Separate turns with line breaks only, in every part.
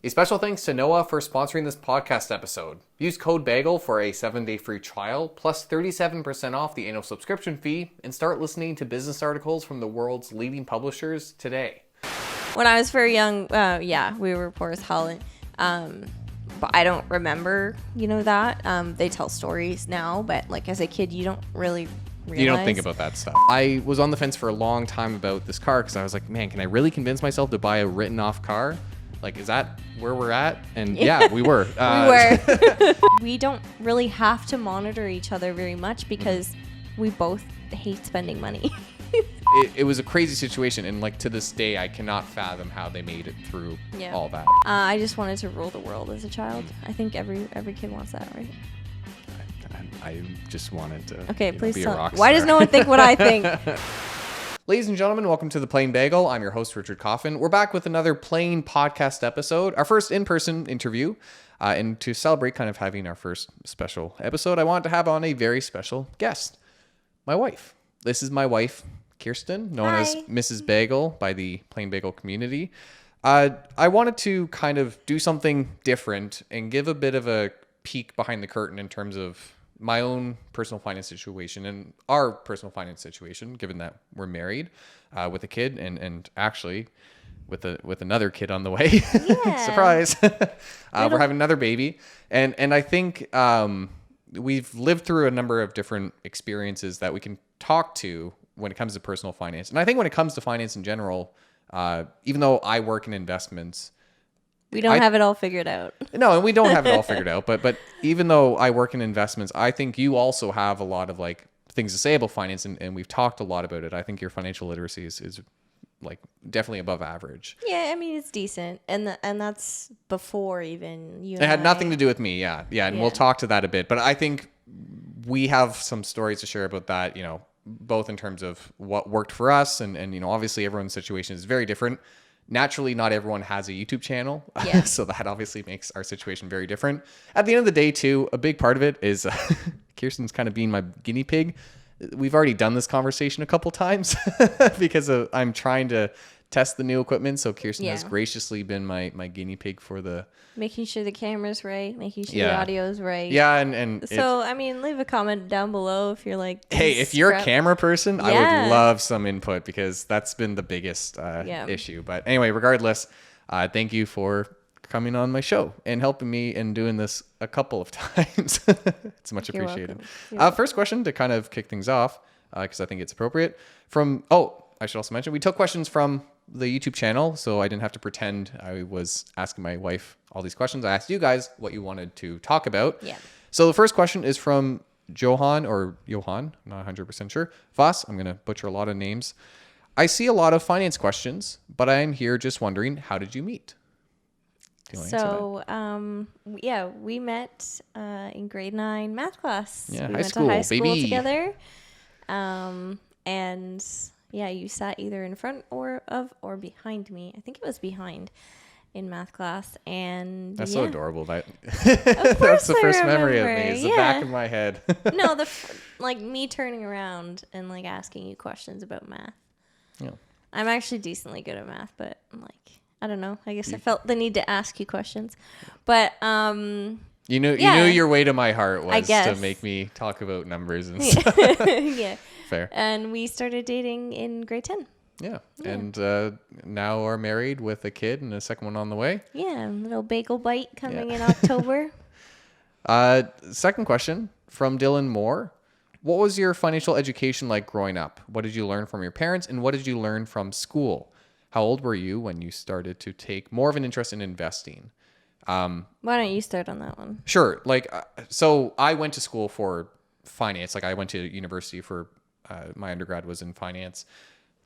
A special thanks to Noah for sponsoring this podcast episode. Use code Bagel for a 7-day free trial, plus 37% off the annual subscription fee, and start listening to business articles from the world's leading publishers today.
When I was very young, we were poor as hell. But I don't remember, that. They tell stories now, but like as a kid, you don't really realize.
You don't think about that stuff. I was on the fence for a long time about this car because I was like, man, can I really convince myself to buy a written off car? Like, is that where we're at? And yeah, we were.
We don't really have to monitor each other very much because we both hate spending money.
It was a crazy situation, and like to this day, I cannot fathom how they made it through all that.
I just wanted to rule the world as a child. I think every kid wants that, right?
I just wanted to
please
be a
tell.
rock star.
Why does no one think what I think?
Ladies and gentlemen, welcome to The Plain Bagel. I'm your host, Richard Coffin. We're back with another Plain podcast episode, our first in-person interview. And to celebrate kind of having our first special episode, I wanted to have on a very special guest, my wife. This is my wife, Kirsten, known as Mrs. Bagel by the Plain Bagel community. I wanted to kind of do something different and give a bit of a peek behind the curtain in terms of my own personal finance situation and our personal finance situation, given that we're married with a kid and actually with another kid on the way. Yeah. Surprise. We're having another baby. And I think we've lived through a number of different experiences that we can talk to when it comes to personal finance. And I think when it comes to finance in general, even though I work in investments,
we don't have it all figured out.
No, and we don't have it all figured out. But even though I work in investments, I think you also have a lot of like things to say about finance, and we've talked a lot about it. I think your financial literacy is like definitely above average.
Yeah, I mean it's decent, and that's before even you.
It had nothing to do with me, and we'll talk to that a bit. But I think we have some stories to share about that. Both in terms of what worked for us, and obviously everyone's situation is very different. Naturally, not everyone has a YouTube channel, so that obviously makes our situation very different. At the end of the day, too, a big part of it is Kirsten's kind of being my guinea pig. We've already done this conversation a couple times because I'm trying to test the new equipment. So Kirsten has graciously been my guinea pig for the...
Making sure the camera's right, making sure the audio's right.
Yeah, and
so, I mean, leave a comment down below if you're like...
Hey, if you're a camera person, I would love some input because that's been the biggest issue. But anyway, regardless, thank you for coming on my show and helping me and doing this a couple of times. It's much appreciated. First question to kind of kick things off, because I think it's appropriate. I should also mention, we took questions from the YouTube channel, so I didn't have to pretend I was asking my wife all these questions. I asked you guys what you wanted to talk about. Yeah. So the first question is from Johan, I'm not 100% sure. Voss, I'm going to butcher a lot of names. I see a lot of finance questions, but I am here just wondering, how did you meet?
We met in grade 9 math class.
Yeah,
we
high school
together. And you sat either in front or behind me. I think it was behind in math class. And
that's so adorable. That's
the
first memory of me. It's the back of my head.
No, me turning around and like asking you questions about math. Yeah. I'm actually decently good at math, but I'm like, I don't know. I guess I felt the need to ask you questions. But
you knew your way to my heart was to make me talk about numbers and stuff.
Yeah.
Fair.
And we started dating in grade 10.
Yeah. And now are married with a kid and a second one on the way.
Yeah, a little bagel bite coming in October.
Second question from Dylan Moore. What was your financial education like growing up? What did you learn from your parents and what did you learn from school? How old were you when you started to take more of an interest in investing?
Why don't you start on that one?
Sure. So I went to school for finance. I went to university for my undergrad was in finance.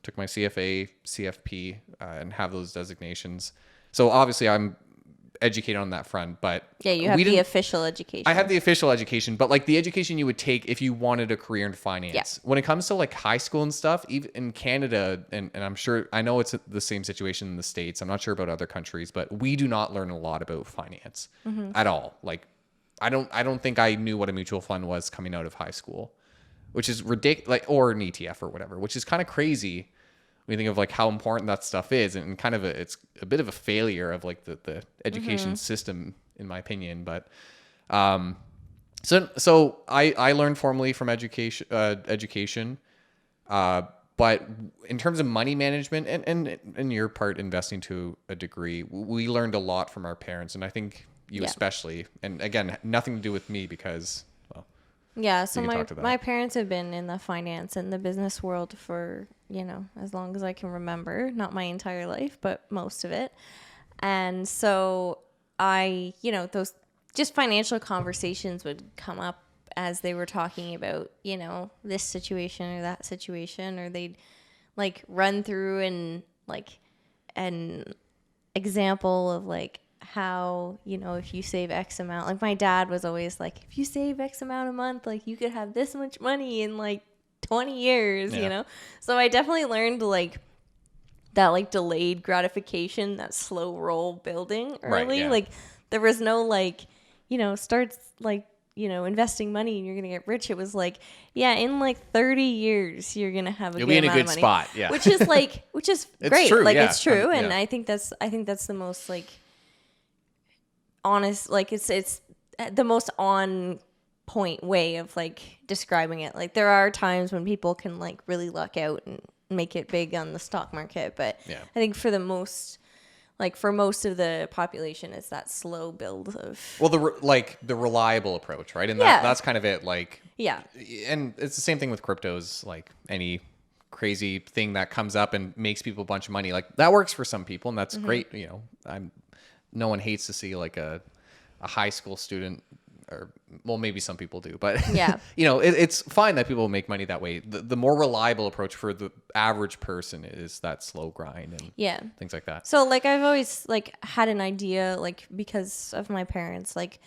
Took my CFA, CFP, and have those designations. So obviously I'm educated on that front, but
you have the official education.
I have the official education, but the education you would take if you wanted a career in finance. Yeah. When it comes to high school and stuff, even in Canada, and I'm sure, I know it's the same situation in the States. I'm not sure about other countries, but we do not learn a lot about finance at all. I don't think I knew what a mutual fund was coming out of high school, which is ridiculous, or an ETF or whatever, which is kind of crazy we think of like how important that stuff is, and kind of it's a bit of a failure of like the education system, in my opinion. But so I learned formally from education, but in terms of money management and your part investing to a degree, we learned a lot from our parents, and I think you especially. And again, nothing to do with me because, well,
yeah. So my parents have been in the finance and the business world for, as long as I can remember. Not my entire life, but most of it. And so those just financial conversations would come up as they were talking about, this situation or that situation, or they'd like run through and like an example of like how, if you save X amount, like my dad was always like, if you save X amount a month, like you could have this much money in like 20 years, So I definitely learned like that, like delayed gratification, that slow roll building early.
Right, yeah.
Like there was no like, starts like, investing money and you're going to get rich. It was like, in like 30 years, you're going to have a
You'll
good
be in a
amount
good
of money,
spot. Yeah.
which is great.
True,
like
yeah.
it's true. And
yeah.
I think that's the most like honest, like it's the most on point way of like describing it. Like there are times when people can like really luck out and make it big on the stock market. But I think for most of the population, it's that slow build of...
Well, the reliable approach, right? And that's kind of it. Like, and it's the same thing with cryptos, like any crazy thing that comes up and makes people a bunch of money. Like that works for some people and that's great. No one hates to see like a high school student, or well, maybe some people do, but it's fine that people make money that way. The more reliable approach for the average person is that slow grind and things like that.
So like I've always like had an idea, like because of my parents, like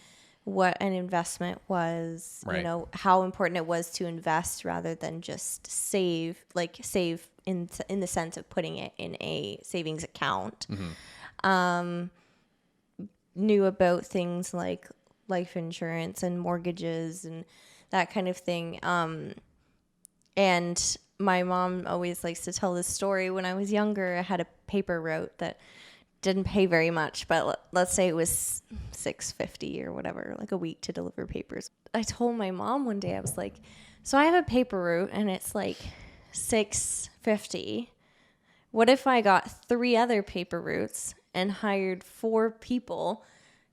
what an investment was,
right.
How important it was to invest rather than just save in the sense of putting it in a savings account. Knew about things like life insurance and mortgages and that kind of thing. And my mom always likes to tell this story. When I was younger, I had a paper route that didn't pay very much, but let's say it was $6.50 or whatever, like a week to deliver papers. I told my mom one day, I was like, so I have a paper route and it's like $6.50. What if I got 3 other paper routes and hired 4 people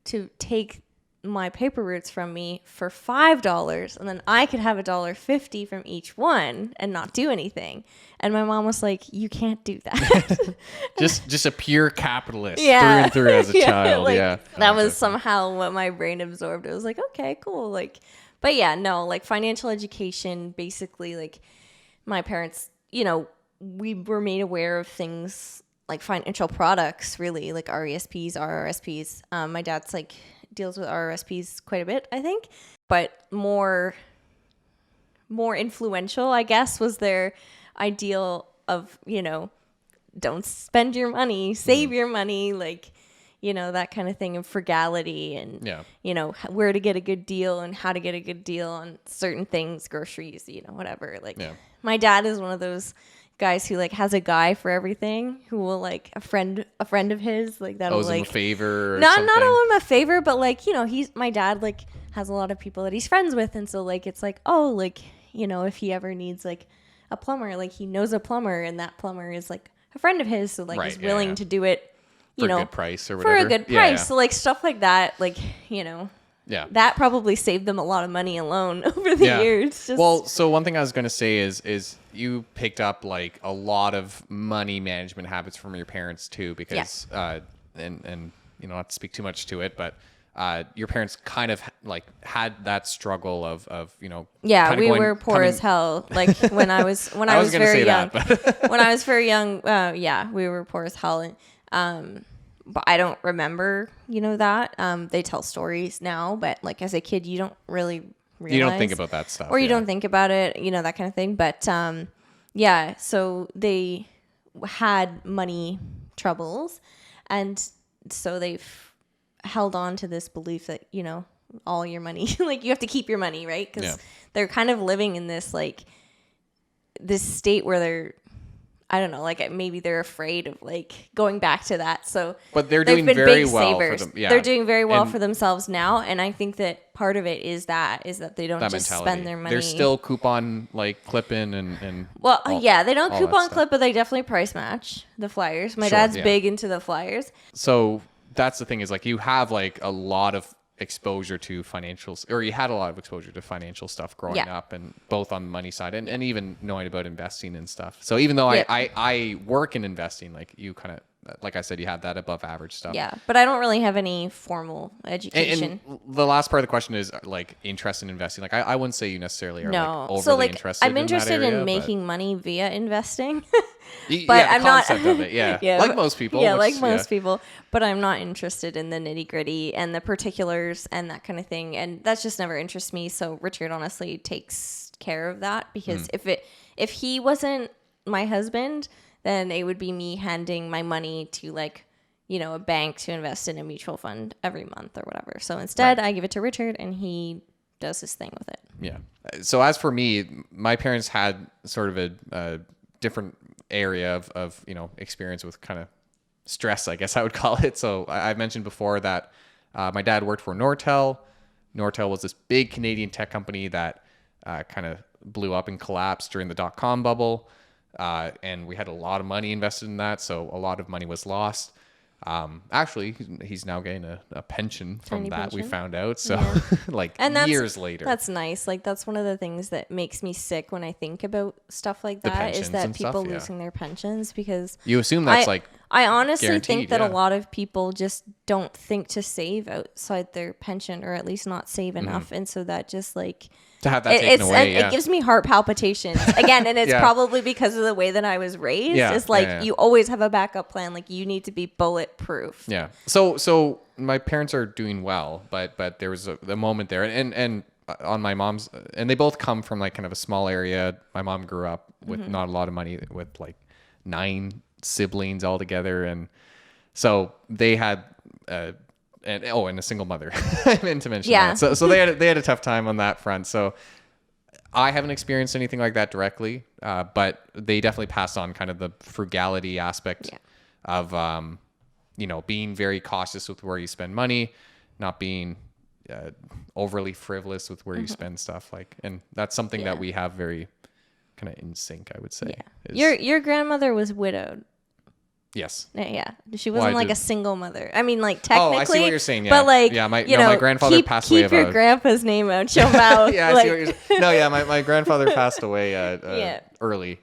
to take my paper routes from me for $5, and then I could have $1.50 from each one and not do anything? And my mom was like, you can't do that.
just a pure capitalist through and through as a child.
Like, that was somehow what my brain absorbed. It was like, okay, cool. Like, but like financial education, basically, like my parents, we were made aware of things like financial products, really, like RESPs, RRSPs. My dad's like deals with RRSPs quite a bit, I think, but more influential, I guess, was their ideal of, don't spend your money, save your money, like, that kind of thing, of frugality and, where to get a good deal and how to get a good deal on certain things, groceries, whatever. Like my dad is one of those guys who like has a guy for everything, who will like a friend of his, like that'll
owes
like
him a favor or
not
something.
owe him a favor, but like, my dad like has a lot of people that he's friends with, and so like it's like, oh, like, if he ever needs like a plumber, like he knows a plumber and that plumber is like a friend of his, so like he's willing to do it
for a good price or whatever.
For a good price. So like stuff like that, like, that probably saved them a lot of money alone over the years.
Well, so one thing I was going to say is you picked up like a lot of money management habits from your parents too, because and not to speak too much to it, but your parents kind of like had that struggle of
we were poor as hell. Like when I was very young. When I was very young, we were poor as hell. And but I don't remember, that. They tell stories now, but like as a kid, you don't really realize.
You don't think about that stuff.
Or you don't think about it, that kind of thing. But so they had money troubles. And so they've held on to this belief that, all your money, like you have to keep your money, right? Because they're kind of living in this, like, this state where they're I don't know, like maybe they're afraid of like going back to that. So,
but they're doing very well for them. Yeah,
they're doing very well for themselves now, and I think that part of it is that they don't just spend their money.
They're still coupon like clipping and
well, they don't coupon clip, but they definitely price match the flyers. My dad's big into the flyers.
So that's the thing is like you have like a lot of exposure to financials, or you had a lot of exposure to financial stuff growing up, and both on the money side and even knowing about investing and stuff. So even though I work in investing, like you kind of, like I said, you have that above average stuff.
Yeah, but I don't really have any formal education.
And the last part of the question is like interest in investing. Like I wouldn't say you necessarily are like overly
so like
interested.
I'm interested
in, that area,
in making money via investing. But
yeah,
I'm
not of it,
like
most people.
Yeah, like most people. But I'm not interested in the nitty gritty and the particulars and that kind of thing. And that's just never interests me. So Richard honestly takes care of that, because if he wasn't my husband, then it would be me handing my money to like, a bank to invest in a mutual fund every month or whatever. So instead, I give it to Richard and he does his thing with it.
Yeah. So as for me, my parents had sort of a different area of experience with kind of stress, I guess I would call it. So I've mentioned before that my dad worked for Nortel. Nortel was this big Canadian tech company that kind of blew up and collapsed during the dot-com bubble. And we had a lot of money invested in that. So a lot of money was lost. Actually, he's now getting a pension from
Tiny
that.
pension.
We found out. So years later.
That's nice. Like that's one of the things that makes me sick when I think about stuff like that, is that people losing their pensions, because
you assume that's
I honestly think that
a
lot of people just don't think to save outside their pension, or at least not save enough. And so that just like
to have that taken away,
it gives me heart palpitations again, and it's probably because of the way that I was raised. It's like you always have a backup plan. Like you need to be bulletproof.
Yeah. So my parents are doing well, but there was a moment there, and on my mom's, and they both come from like kind of a small area. My mom grew up with not a lot of money, with like 9 siblings all together, and so they had and a single mother. I meant to mention that. So they had a tough time on that front. So I haven't experienced anything like that directly, but they definitely passed on kind of the frugality aspect of being very cautious with where you spend money, not being overly frivolous with where you spend stuff, and that's something that we have very kind of in sync, I would say.
Your grandmother was widowed.
Yes.
Yeah. She wasn't a single mother. I mean, like technically.
Oh, I see what you're saying. Yeah.
But like,
my grandfather passed away.
Keep your grandpa's name out your mouth.
Yeah, I see what you're saying. No, yeah, my grandfather passed away early.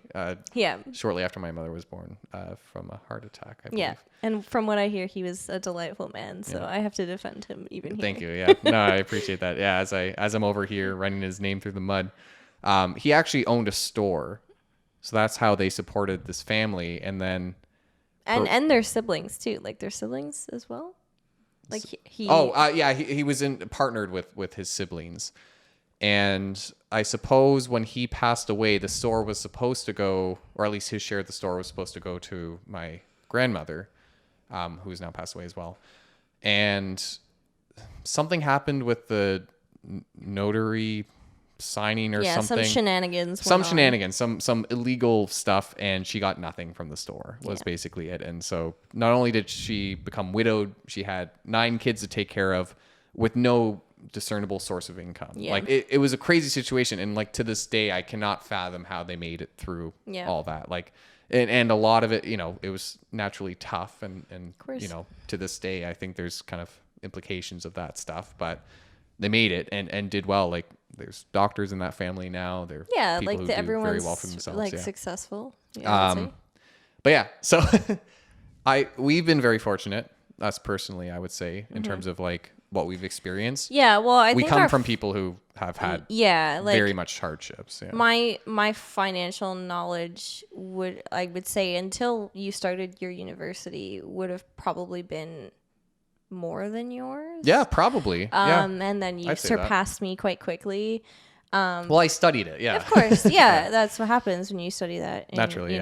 Shortly after my mother was born, from a heart attack, I believe.
Yeah. And from what I hear, he was a delightful man. So I have to defend him even here.
Thank you. Yeah. No, I appreciate that. Yeah. As I'm over here running his name through the mud, he actually owned a store, so that's how they supported this family, and then.
And their siblings too, like their siblings as well. Like he.
He was partnered with his siblings, and I suppose when he passed away, the store was supposed to go, or at least his share of the store was supposed to go to my grandmother, who has now passed away as well, and something happened with the notary signing or something. Some illegal stuff, and she got nothing from the store was basically it. And so not only did she become widowed, she had 9 kids to take care of with no discernible source of income. Like it was a crazy situation, and like to this day I cannot fathom how they made it through all that. Like and a lot of it, it was naturally tough, and to this day I think there's kind of implications of that stuff, but they made it and did well. Like there's doctors in that family now. They're people who do very well for themselves.
Successful.
But yeah, so we've been very fortunate, us personally, I would say, in terms of like what we've experienced.
Yeah, well, I think
we come from people who have had very much hardships. Yeah.
My financial knowledge I would say until you started your university would have probably been more than yours.
Yeah, probably.
And then you surpassed me quite quickly.
Well, I studied it. Yeah,
of course. Yeah, that's what happens when you study that.
Naturally,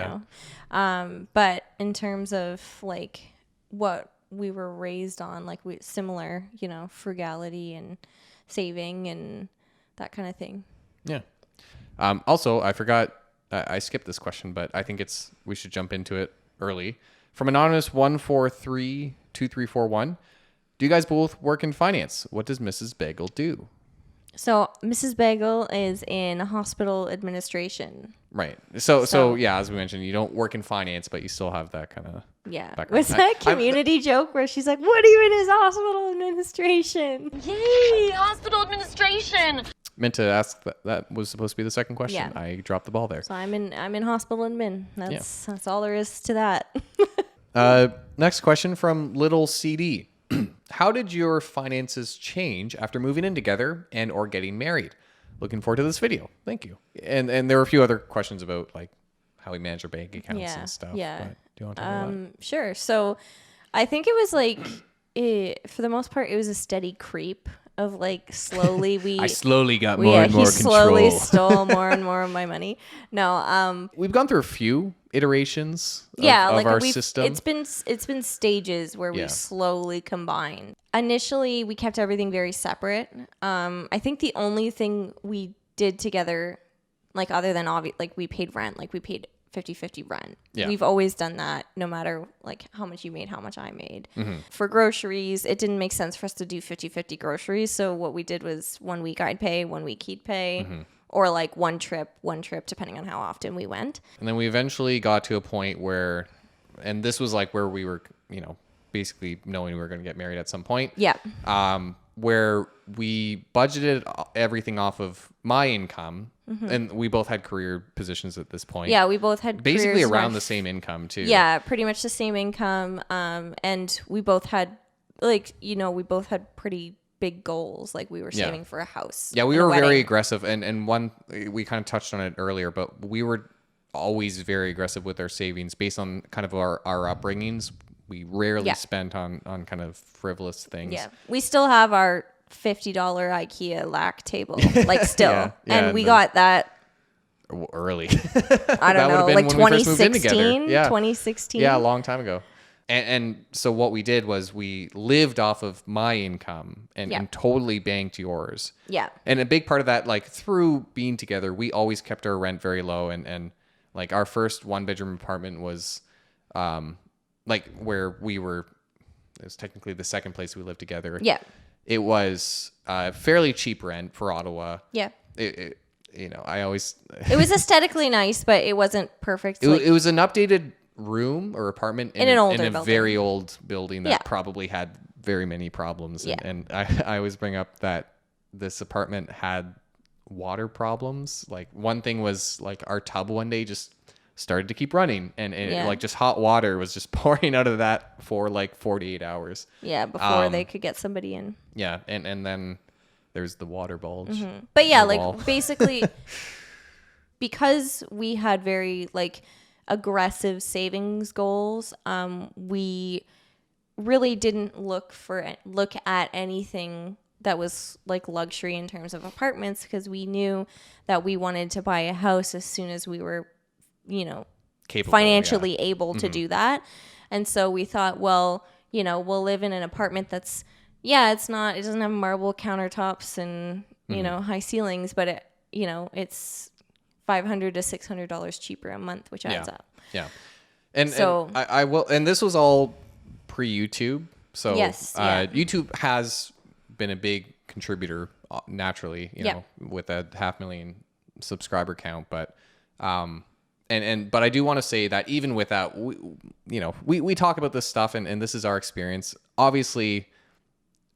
But in terms of like what we were raised on, like similar, frugality and saving and that kind of thing.
Yeah. Also, I forgot I skipped this question, but I think we should jump into it early. From Anonymous 1432341, do you guys both work in finance? What does Mrs. Bagel do?
So Mrs. Bagel is in hospital administration.
Right. So yeah, as we mentioned, you don't work in finance, but you still have that kind of background.
Was that a community joke where she's like, what are you in his hospital administration?
Yay, hospital administration.
Meant to ask that was supposed to be the second question. Yeah. I dropped the ball there.
So I'm in hospital admin. That's all there is to that.
Next question from Little CD. How did your finances change after moving in together and or getting married? Looking forward to this video. Thank you. And there were a few other questions about like how we manage our bank accounts and stuff.
Yeah.
But do you want to talk about that?
Sure. So I think it was like, for the most part, it was a steady creep of like slowly
I slowly got more and more control.
He slowly stole more and more of my money. No,
we've gone through a few iterations of our system.
It's been stages where we slowly combined. Initially, we kept everything very separate. I think the only thing we did together, like other than like we paid rent, like we paid 50-50 rent. Yeah. We've always done that no matter like how much you made, how much I made. Mm-hmm. For groceries, it didn't make sense for us to do 50-50 groceries. So what we did was 1 week I'd pay, 1 week he'd pay, or like one trip, depending on how often we went.
And then we eventually got to a point where, and this was like where we were, basically knowing we were going to get married at some point.
Yeah.
Where we budgeted everything off of my income. And we both had career positions at this point.
Yeah, we both had
basically around the same income too.
Yeah, pretty much the same income. And we both had we both had pretty big goals. Like we were saving for a house.
Yeah, we were very aggressive. And one, we kind of touched on it earlier, but we were always very aggressive with our savings based on kind of our upbringings. We rarely spent on kind of frivolous things.
Yeah, we still have our $50 IKEA lac table, like still. And we got that
early.
I don't know, like 2016, 2016.
Yeah, a long time ago. And so what we did was we lived off of my income and totally banked yours.
Yeah.
And a big part of that, like through being together, we always kept our rent very low. And like our first 1-bedroom apartment was like where we were, it was technically the second place we lived together.
Yeah.
It was fairly cheap rent for Ottawa.
Yeah.
It I always...
It was aesthetically nice, but it wasn't perfect.
It was an updated room or apartment in a very old building that probably had very many problems.
Yeah.
And I always bring up that this apartment had water problems. Like one thing was like our tub one day just started to keep running and like just hot water was just pouring out of that for like 48 hours.
Yeah, before they could get somebody in.
Yeah, and then there's the water bulge.
Mm-hmm. But yeah, like basically because we had very like aggressive savings goals, we really didn't look at anything that was like luxury in terms of apartments because we knew that we wanted to buy a house as soon as we were capable, financially able to do that. And so we thought, well, we'll live in an apartment that's, it doesn't have marble countertops and, high ceilings, but it's $500 to $600 cheaper a month, which adds up.
Yeah. And so I will, and this was all pre-YouTube. So
yes,
YouTube has been a big contributor naturally, with a 500,000 subscriber count, but, but I do want to say that even with that, we talk about this stuff and this is our experience. Obviously,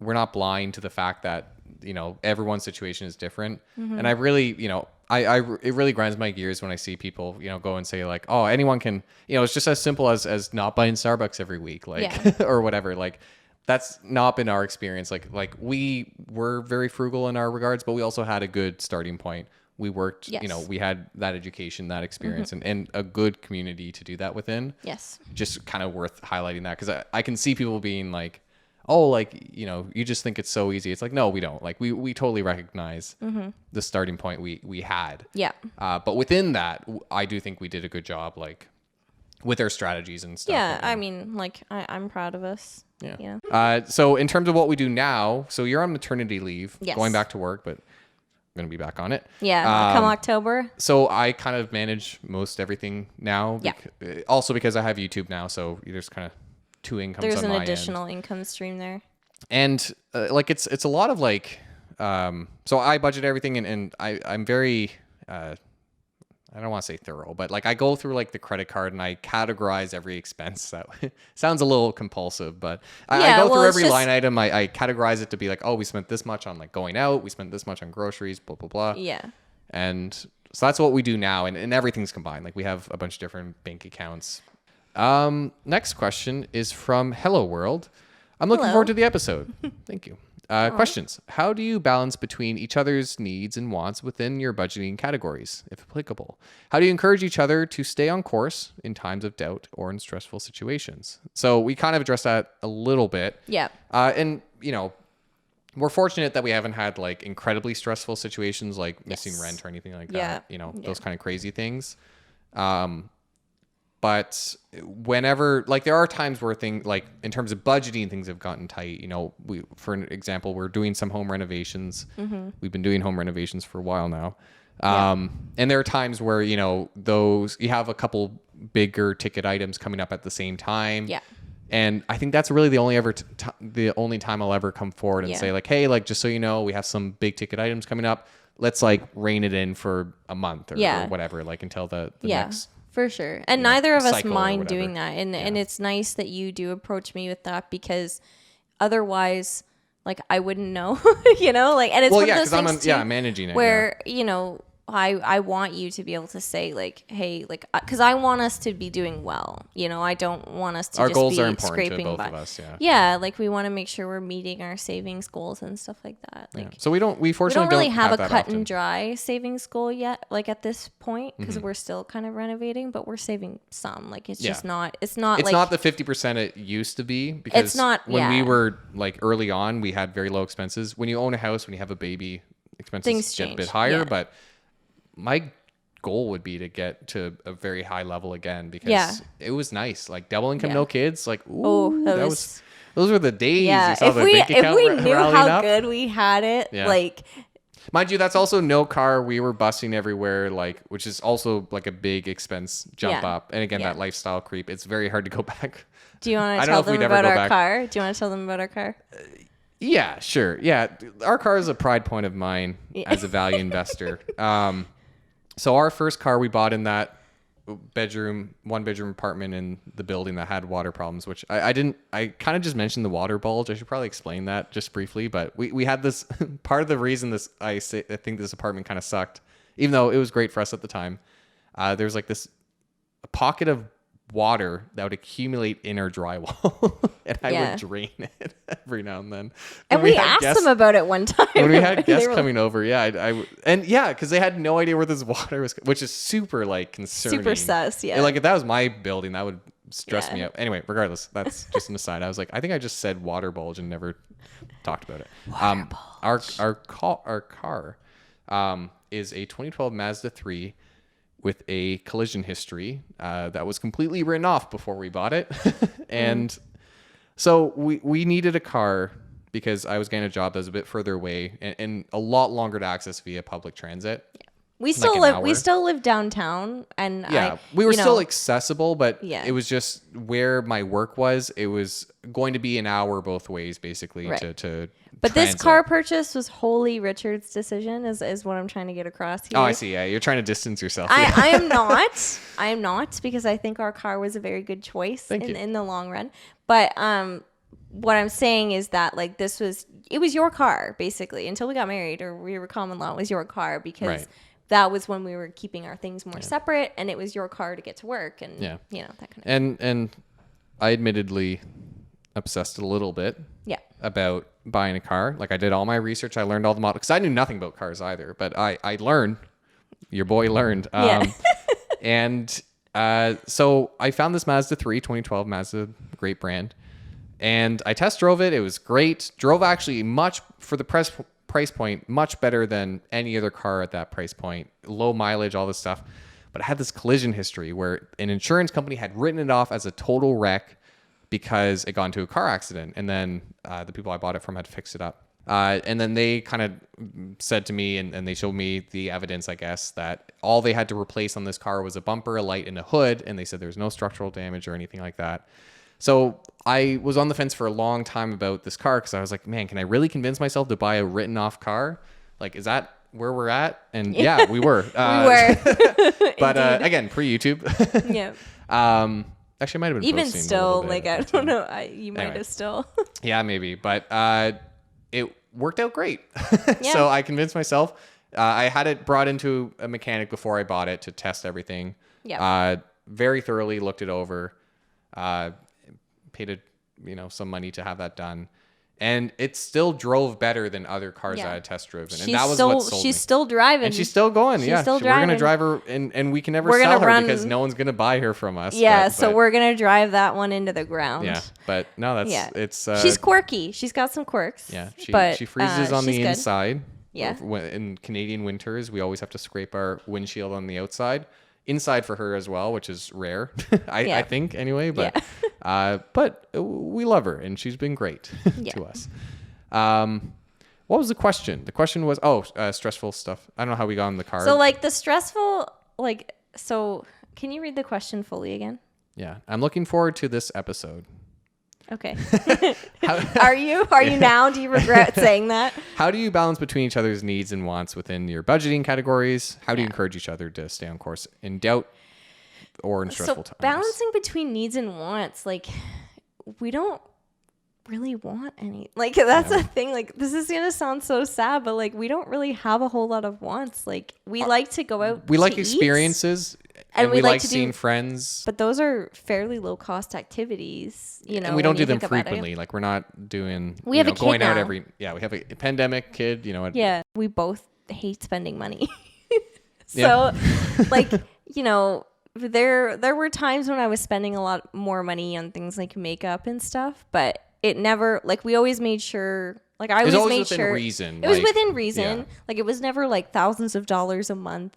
we're not blind to the fact that, everyone's situation is different. Mm-hmm. And I really, it really grinds my gears when I see people, go and say like, oh, anyone can, it's just as simple as not buying Starbucks every week, like, or whatever. Like, that's not been our experience. Like we were very frugal in our regards, but we also had a good starting point. We worked, we had that education, that experience, and a good community to do that within.
Yes.
Just kind of worth highlighting that because I can see people being like, oh, like, you just think it's so easy. It's like, no, we don't. Like, we totally recognize the starting point we had.
Yeah.
But within that, I do think we did a good job, like, with our strategies and stuff.
Yeah, I mean, like, I'm proud of us.
Yeah. So in terms of what we do now, so you're on maternity leave, going back to work, but going to be back on it.
Yeah, come October.
So I kind of manage most everything now.
Yeah.
Also because I have YouTube now, so there's kind of two incomes
There's
on
an
my
additional
end.
income stream there.
And like it's a lot of like, so I budget everything, and I'm very, I don't want to say thorough, but like I go through like the credit card and I categorize every expense. That sounds a little compulsive, but I go through every line item. I categorize it to be like, oh, we spent this much on like going out. We spent this much on groceries, blah, blah, blah.
Yeah.
And so that's what we do now. And everything's combined. Like we have a bunch of different bank accounts. Next question is from Hello World. I'm looking forward to the episode. Thank you. Questions. How do you balance between each other's needs and wants within your budgeting categories, if applicable? How do you encourage each other to stay on course in times of doubt or in stressful situations? So we kind of addressed that a little bit.
Yeah.
And, you know, we're fortunate that we haven't had like incredibly stressful situations like missing rent or anything like that. You know, those kind of crazy things. But whenever, like, there are times where things, like, in terms of budgeting, things have gotten tight. You know, for an example, we're doing some home renovations. Mm-hmm. We've been doing home renovations for a while now. And there are times where, you know, you have a couple bigger ticket items coming up at the same time.
Yeah.
And I think that's really the only time I'll ever come forward and say, like, hey, like, just so you know, we have some big ticket items coming up. Let's, like, rein it in for a month or whatever, like, until the next.
For sure. And neither of us mind
whatever.
doing that. And it's nice that you do approach me with that, because otherwise, like, I wouldn't know, you know, like, and it's one of those things too,
I'm managing it.
Where, you know, I want you to be able to say, like, hey, like, because I want us to be doing well. You know, I don't want us to
our
just
goals
be
are important
scraping
to both
by.
of us. Yeah.
Yeah, like we want to make sure we're meeting our savings goals and stuff like that. Like,
So we fortunately
don't really have a
that
cut
often.
and dry savings goal yet. Like at this point, because we're still kind of renovating, but we're saving some. Like it's just not. It's not
the 50% it used to be, because
it's not.
When we were like early on, we had very low expenses. When you own a house, when you have a baby, expenses
Things
get
change.
a bit higher.
Yeah.
But my goal would be to get to a very high level again, because it was nice. Like double income, no kids. Like, ooh, those were the days.
Yeah,
You saw the bank account
if we knew how
up.
good we had it, like.
Mind you, that's also no car. We were busing everywhere, like, which is also like a big expense jump up. And again, that lifestyle creep. It's very hard to go back.
Do you want to tell them about our car? Do you want to tell them about our car?
Yeah, sure. Yeah, our car is a pride point of mine as a value investor. So our first car we bought in that one bedroom apartment in the building that had water problems, which I kind of just mentioned the water bulge. I should probably explain that just briefly, but we had this part of the reason I think this apartment kind of sucked, even though it was great for us at the time. There was like this pocket of water that would accumulate in our drywall, and I would drain it every now and then.
And we asked them about it one time
when we had guests coming over. Because they had no idea where this water was, which is super like concerning.
Super sus. Yeah.
And, like if that was my building, that would stress me out. Anyway, regardless, that's just an aside. I was like, I think I just said water bulge and never talked about it. Our car is a 2012 Mazda 3 with a collision history that was completely written off before we bought it. And so we needed a car because I was getting a job that was a bit further away and a lot longer to access via public transit.
We still live downtown, and
we were still accessible, but
it
was just where my work was. It was going to be an hour both ways, basically, to
But this car purchase was wholly Richard's decision, is what I'm trying to get across here.
Oh, I see. Yeah, you're trying to distance yourself.
I am not. I am not, because I think our car was a very good choice in the long run. But what I'm saying is that like it was your car basically until we got married, or we were common law. It was your car because that was when we were keeping our things more separate, and it was your car to get to work, and you know, that kind of thing.
And I admittedly obsessed a little bit about buying a car. Like I did all my research. I learned all the models because I knew nothing about cars either, but I learned. Your boy learned. And so I found this Mazda 3, 2012 Mazda, great brand. And I test drove it. It was great. Drove actually much for the price point, much better than any other car at that price point. Low mileage, all this stuff. But it had this collision history where an insurance company had written it off as a total wreck because it got into a car accident. And then the people I bought it from had to fix it up. And then they kind of said to me, and they showed me the evidence, I guess, that all they had to replace on this car was a bumper, a light, and a hood. And they said there's no structural damage or anything like that. So I was on the fence for a long time about this car because I was like, man, can I really convince myself to buy a written off car? Like, is that where we're at? And yeah, we were.
We were.
But again, pre-YouTube.
Yeah.
Actually, I might have been
Even
posting
still,
a little bit
like, I don't know. You might
Anyway.
have still.
Yeah, maybe. But it worked out great.
Yeah.
So I convinced myself. I had it brought into a mechanic before I bought it to test everything.
Yeah.
Very thoroughly looked it over. Paid some money to have that done. And it still drove better than other cars I had test driven. And that was what sold me.
She's still driving.
And she's still going.
She's
yeah.
still
We're going to
driving.
drive her and we can never
We're
sell
gonna
her
run-
because no one's going to buy her from us.
Yeah,
But-
so
but-
we're going to drive that one into the ground.
Yeah. But no, that's,
Yeah.
it's,
She's quirky. She's got some quirks.
yeah,
but,
she freezes on
she's
the
good.
inside.
Yeah.
In Canadian winters, we always have to scrape our windshield on the outside. Inside for her as well, which is rare, I think anyway. But but we love her and she's been great to us. What was the question? The question was, stressful stuff. I don't know how we got on the card.
So like the stressful, so can you read the question fully again?
Yeah, I'm looking forward to this episode.
Okay. Are you now? Do you regret saying that?
How do you balance between each other's needs and wants within your budgeting categories? How do you encourage each other to stay on course in doubt or in stressful times?
Balancing between needs and wants, like we don't really want any. Like that's the thing. Like this is gonna sound so sad, but like we don't really have a whole lot of wants. Like we like to go out.
We like
to eat,
experiences. And we like seeing friends.
but those are fairly low cost activities,
And we don't
when
do
you
them
think about it.
frequently. Like we're not doing.
We have a kid
going out
now.
we have a pandemic kid.
Yeah, we both hate spending money.
Yeah.
So, like, there were times when I was spending a lot more money on things like makeup and stuff, but it never, like, we always made sure, like, I
It was
always
always
made
within
sure
reason,
it was
like,
within reason.
yeah.
Like, it was never like thousands of dollars a month.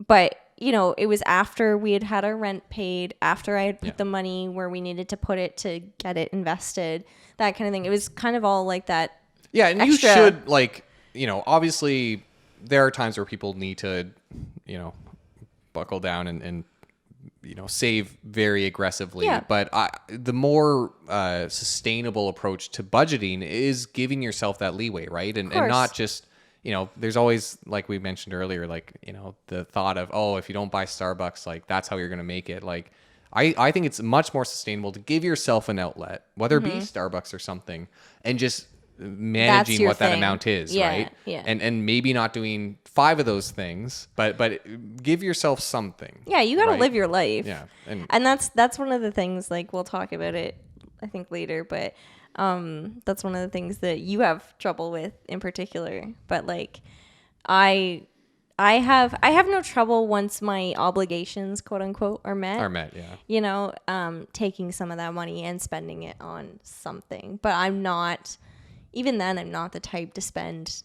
But it was after we had our rent paid, after I had put the money where we needed to put it to get it invested, that kind of thing. It was kind of all like that.
Yeah, and
extra.
you should, like, obviously there are times where people need to, buckle down and save very aggressively.
Yeah.
But the more sustainable approach to budgeting is giving yourself that leeway, right? And not just, there's always, like we mentioned earlier, like, the thought of, if you don't buy Starbucks, like, that's how you're going to make it. Like, I think it's much more sustainable to give yourself an outlet, whether it be Starbucks or something, and just managing
your
what that
thing.
amount is,
Yeah,
right?
yeah.
And maybe not doing 5 of those things, but give yourself something.
Yeah, you got to
right?
live your life.
Yeah.
And that's one of the things, like, we'll talk about it, I think, later, but that's one of the things that you have trouble with in particular. But, like, I have no trouble once my obligations, quote unquote, are met.
Yeah.
Taking some of that money and spending it on something. But I'm not the type to spend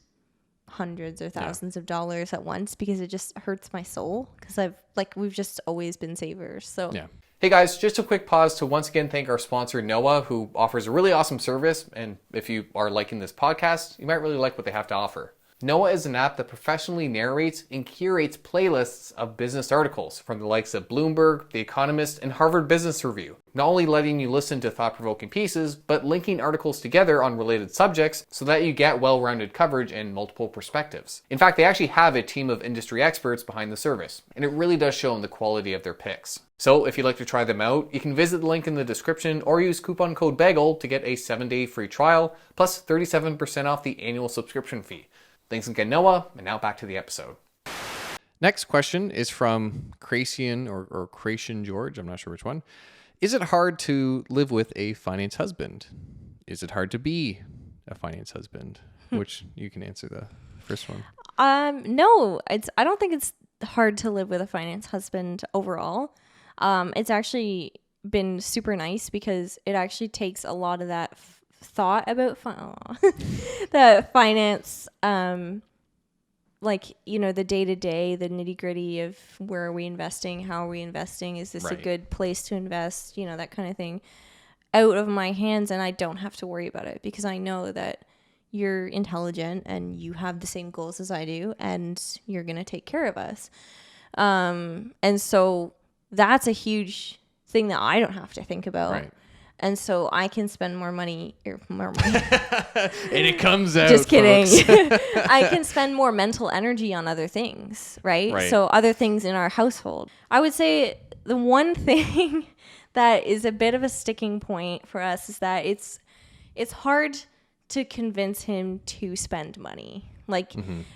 hundreds or thousands of dollars at once, because it just hurts my soul, because we've just always been savers. So
Yeah. Hey guys, just a quick pause to once again thank our sponsor Noah, who offers a really awesome service. And if you are liking this podcast, you might really like what they have to offer. Noah is an app that professionally narrates and curates playlists of business articles from the likes of Bloomberg, The Economist, and Harvard Business Review. Not only letting you listen to thought-provoking pieces, but linking articles together on related subjects so that you get well-rounded coverage and multiple perspectives. In fact, they actually have a team of industry experts behind the service, and it really does show in the quality of their picks. So if you'd like to try them out, you can visit the link in the description or use coupon code BAGEL to get a 7-day free trial, plus 37% off the annual subscription fee. Thanks again, Noah, and now back to the episode. Next question is from Cracian or Cracian George. I'm not sure which one. Is it hard to live with a finance husband? Is it hard to be a finance husband? Which you can answer the first one.
No, I don't think it's hard to live with a finance husband overall. It's actually been super nice, because it actually takes a lot of that thought about the finance, the day-to-day, the nitty-gritty of where are we investing, how are we investing, is this a good place to invest, that kind of thing, out of my hands, and I don't have to worry about it, because I know that you're intelligent and you have the same goals as I do, and you're going to take care of us. And so that's a huge thing that I don't have to think about.
Right.
And so I can spend more money. And
it comes out.
Just kidding. I can spend more mental energy on other things, right? So other things in our household. I would say the one thing that is a bit of a sticking point for us is that it's hard to convince him to spend money. Like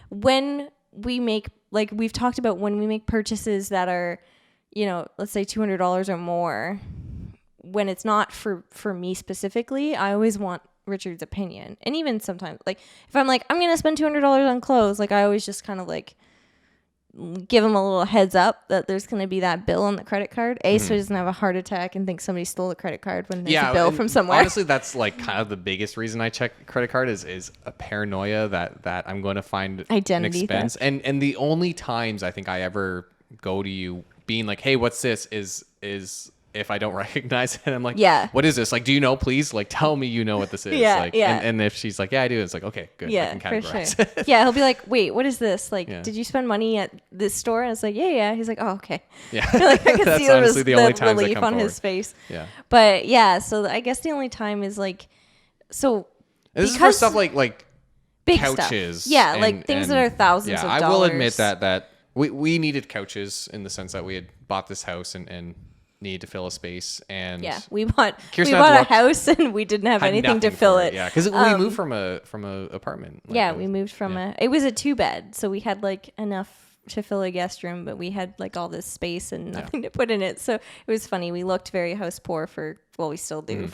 when we make, like we've talked about, when we make purchases that are, you know, let's say $200 or more, when it's not for me specifically, I always want Richard's opinion. And even sometimes, like if I'm like, I'm going to spend $200 on clothes, like I always just kind of like give him a little heads up that there's going to be that bill on the credit card. So he doesn't have a heart attack and think somebody stole the credit card when there's a bill from somewhere.
Honestly, that's like kind of the biggest reason I check credit card is a paranoia that I'm going to find
identity
an expense. And the only times I think I ever go to you being like, hey, what's this is if I don't recognize it. I'm like, what is this? Like, do you know, please? Like, tell me you know what this is. And if she's like, yeah, I do. It's like, okay, good. I can categorize.
For sure. He'll be like, wait, what is this? Like, did you spend money at this store? And I was like, yeah. He's like, oh, okay.
Yeah.
Like, I can
That's
see
honestly the only time
relief on his face.
Yeah.
But so I guess the only time is like, so
this is for stuff like
big
couches.
Stuff. Yeah, like things that are thousands of dollars.
I will admit that we needed couches in the sense that we had bought this house and needed to fill a space, and
we bought a house and we didn't have anything to fill it.
Yeah, because we moved from a apartment.
We moved from it was a 2-bed, so we had like enough to fill a guest room, but we had like all this space and nothing to put in it. So it was funny. We looked very house poor we still do.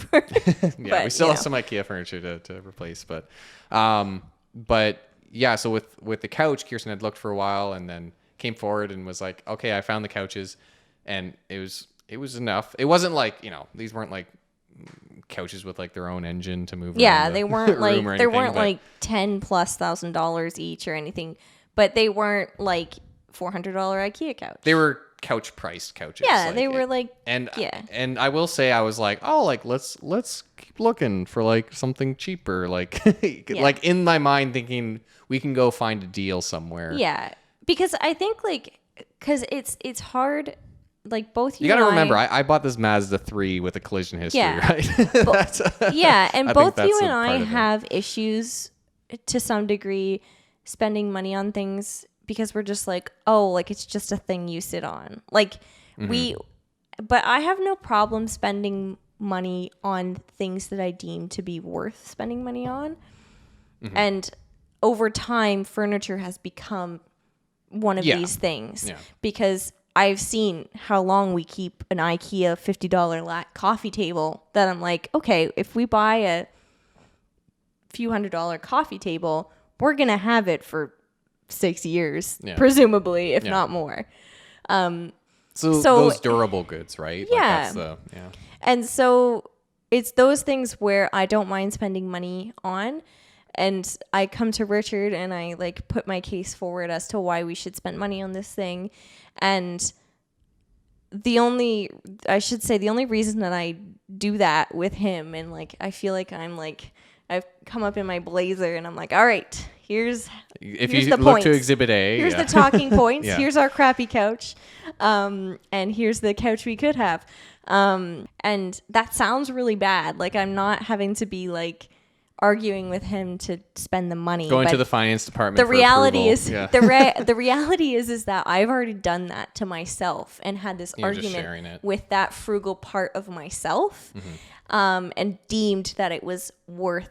We still have some IKEA furniture to replace, but yeah. So with the couch, Kirsten had looked for a while and then came forward and was like, okay, I found the couches, and it was enough. It wasn't like, you know, these weren't like couches with like their own engine to move.
Yeah, they weren't like like $10,000+ each or anything, but they weren't like $400 IKEA couch.
They were couch priced couches.
Yeah, they were like,
and I will say, I was like, oh, like let's keep looking for like something cheaper, like like in my mind thinking we can go find a deal somewhere.
Yeah, because I think because it's hard. Like both
you got to remember, I bought this Mazda 3 with a collision history, right?
And both you and I have issues to some degree spending money on things because we're just like, oh, like it's just a thing you sit on. Like but I have no problem spending money on things that I deem to be worth spending money on. And over time, furniture has become one of these things because I've seen how long we keep an IKEA $50 coffee table that I'm like, okay, if we buy a few $100 coffee table, we're going to have it for 6 years, presumably, if not more.
So those durable goods, right?
Yeah.
Like
And so it's those things where I don't mind spending money on. And I come to Richard and I like put my case forward as to why we should spend money on this thing. And the only reason that I do that with him, and like I feel like I've come up in my blazer and I'm like, all right, here's
you
the
look
points.
to Exhibit A,
here's the talking points. Here's our crappy couch, and here's the couch we could have. And that sounds really bad. Like I'm not having to be like arguing with him to spend the money.
Going to the finance department.
The reality is the reality is that I've already done that to myself and had this argument with that frugal part of myself, and deemed that it was worth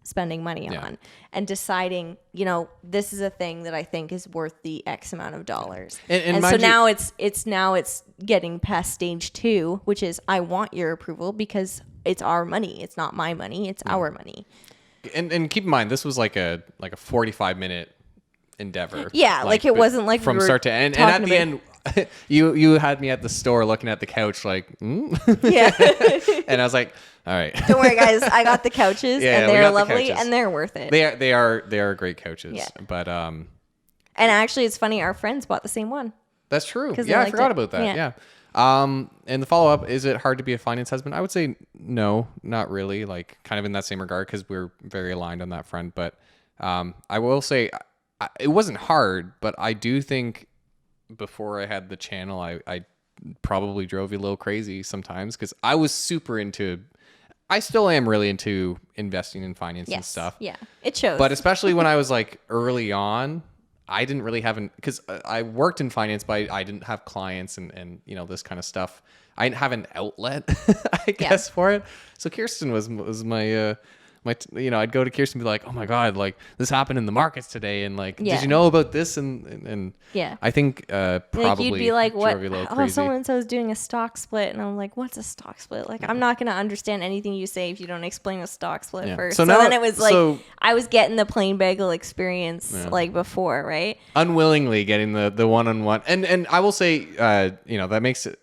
spending money on, and deciding, you know, this is a thing that I think is worth the X amount of dollars. And so now it's getting past stage 2, which is I want your approval because it's our money. It's not my money. It's our money.
And keep in mind, this was like a 45-minute endeavor.
Yeah, like it wasn't like
from start to end. And at the end, you had me at the store looking at the couch like,
yeah.
And I was like, all right.
Don't worry, guys. I got the couches, and they're lovely, and they're worth it.
They are great couches. Yeah. But
and actually, it's funny. Our friends bought the same one.
That's true. Yeah, I forgot about that. Yeah. And the follow-up, is it hard to be a finance husband? I would say no, not really, like kind of in that same regard, because we're very aligned on that front. But I will say it wasn't hard, but I do think before I had the channel, I probably drove you a little crazy sometimes, because I was super into, I still am really into investing in finance and stuff.
Yeah, it shows.
But especially when I was like early on, I didn't really have because I worked in finance, but I didn't have clients and you know, this kind of stuff. I didn't have an outlet, I guess, for it. So Kirsten was my you know, I'd go to Kirsten and be like, oh my God, like this happened in the markets today. And like, did you know about this? And I think probably
like you'd be like, what?
Oh,
so-and-so's doing a stock split. And I'm like, what's a stock split? Like, I'm not going to understand anything you say if you don't explain a stock split first. So then it was like, I was getting the plain bagel experience like before, right?
Unwillingly getting the one-on-one. And I will say, you know, that makes it,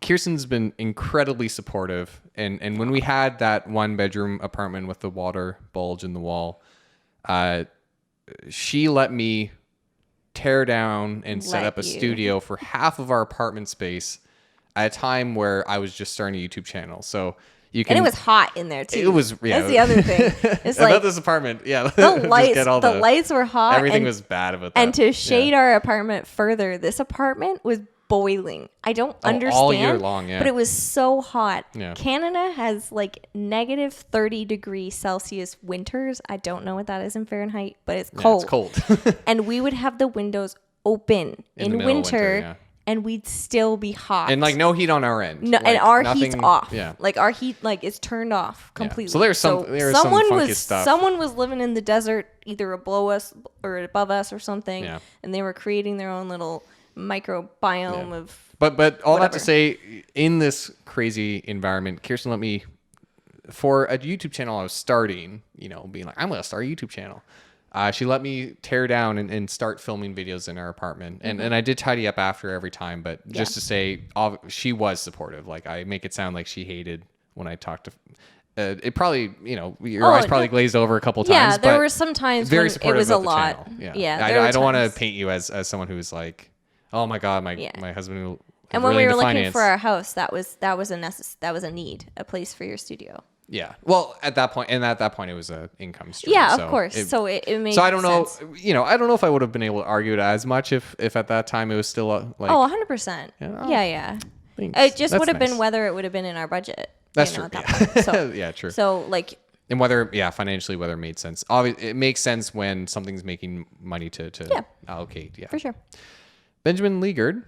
Kirsten's been incredibly supportive. And when we had that 1-bedroom apartment with the water bulge in the wall, she let me tear down and set up a studio for half of our apartment space at a time where I was just starting a YouTube channel. So you can,
and it was hot in there too.
It was,
that's the other thing. It's
about
like
this apartment. Yeah.
The lights were hot.
Everything was bad about that.
And to shade our apartment further, this apartment was boiling. I don't understand.
All year long,
but it was so hot.
Yeah.
Canada has like negative 30 degrees Celsius winters. I don't know what that is in Fahrenheit, but it's cold.
It's cold.
And we would have the windows open in winter, and we'd still be hot.
And like no heat on our end.
No,
like,
and our heat's off.
Yeah.
Like our heat is turned off completely.
So there's some funky stuff.
Someone was living in the desert either below us or above us or something.
Yeah.
And they were creating their own little microbiome of
but all
whatever.
that to say, in this crazy environment, Kirsten let me, for a YouTube channel I was starting, you know, being like, I'm gonna start a YouTube channel, she let me tear down and start filming videos in our apartment. And I did tidy up after every time, but just to say, she was supportive. Like, I make it sound like she hated when I talked to it probably, you know, your eyes probably glazed over a couple times.
Yeah, there were some times
very
when
supportive
it was
of
a
the
lot.
channel.
Yeah,
I don't want to paint you as someone who's like, oh my God, my husband who.
And when we were looking for our house, that was a need, a place for your studio.
Yeah. Well, at that point, it was an income stream.
Yeah, of course. So it made sense.
So I don't know, you know, I don't know if I would have been able to argue it as much if at that time it was still like.
Oh, 100%. Yeah.
Thanks.
It just would have been whether it would have been in our budget.
That's true.
At that point. So,
yeah, true.
So like.
And whether, financially, whether it made sense. Obviously, it makes sense when something's making money to allocate. Yeah.
For sure.
Benjamin Leegard,